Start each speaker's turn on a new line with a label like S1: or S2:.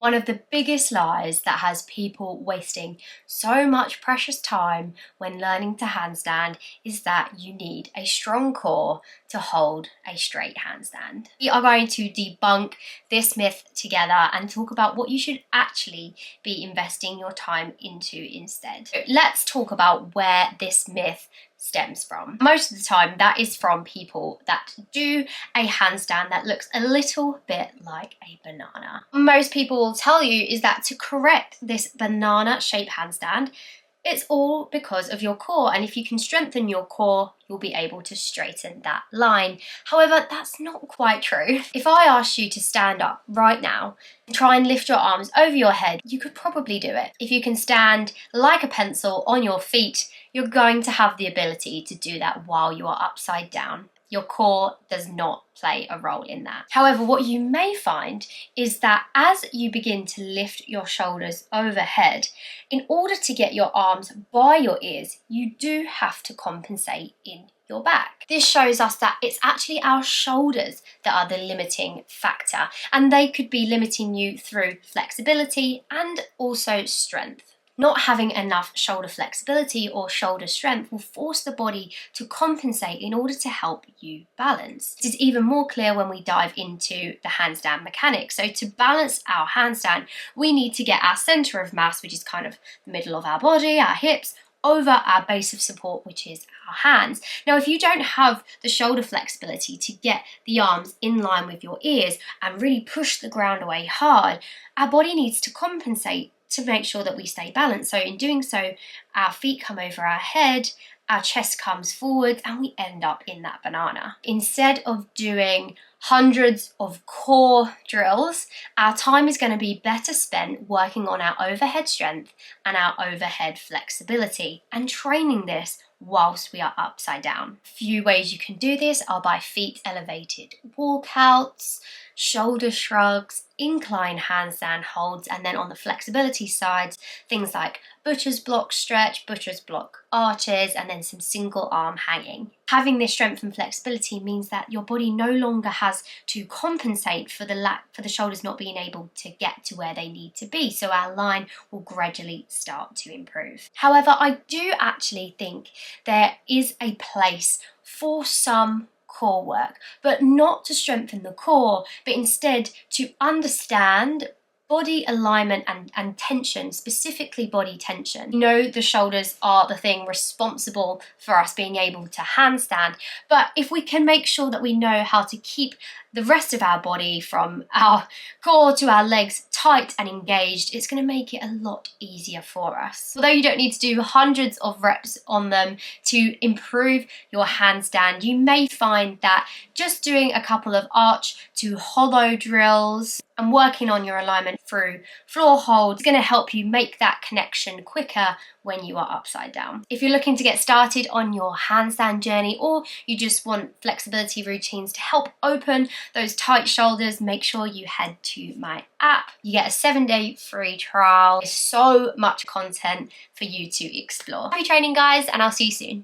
S1: One of the biggest lies that has people wasting so much precious time when learning to handstand is that you need a strong core to hold a straight handstand. We are going to debunk this myth together and talk about what you should actually be investing your time into instead. So let's talk about where this myth stems from. Most of the time that is from people that do a handstand that looks a little bit like a banana. Most people will tell you is that to correct this banana shaped handstand, it's all because of your core, and if you can strengthen your core, you'll be able to straighten that line. However, that's not quite true. If I asked you to stand up right now and try and lift your arms over your head, you could probably do it. If you can stand like a pencil on your feet, you're going to have the ability to do that while you are upside down. Your core does not play a role in that. However, what you may find is that as you begin to lift your shoulders overhead, in order to get your arms by your ears, you do have to compensate in your back. This shows us that it's actually our shoulders that are the limiting factor, and they could be limiting you through flexibility and also strength. Not having enough shoulder flexibility or shoulder strength will force the body to compensate in order to help you balance. This is even more clear when we dive into the handstand mechanics. So to balance our handstand, we need to get our center of mass, which is kind of the middle of our body, our hips, over our base of support, which is our hands. Now, if you don't have the shoulder flexibility to get the arms in line with your ears and really push the ground away hard, our body needs to compensate to make sure that we stay balanced. So in doing so, our feet come over our head, our chest comes forward, and we end up in that banana. Instead of doing hundreds of core drills, our time is going to be better spent working on our overhead strength and our overhead flexibility and training this whilst we are upside down. A few ways you can do this are by feet elevated walkouts, shoulder shrugs, incline handstand holds, and then on the flexibility sides, things like butcher's block stretch, butcher's block arches, and then some single arm hanging. Having this strength and flexibility means that your body no longer has to compensate for the shoulders not being able to get to where they need to be, so our line will gradually start to improve. However, I do actually think there is a place for some core work, but not to strengthen the core, but instead to understand body alignment and tension, specifically body tension. You know, the shoulders are the thing responsible for us being able to handstand, but if we can make sure that we know how to keep the rest of our body, from our core to our legs, tight and engaged, it's going to make it a lot easier for us. Although you don't need to do hundreds of reps on them to improve your handstand, you may find that just doing a couple of arch to hollow drills and working on your alignment through floor holds is going to help you make that connection quicker when you are upside down. If you're looking to get started on your handstand journey, or you just want flexibility routines to help open those tight shoulders, make sure you head to my app. You get a 7-day free trial. There's so much content for you to explore. Happy training, guys, and I'll see you soon.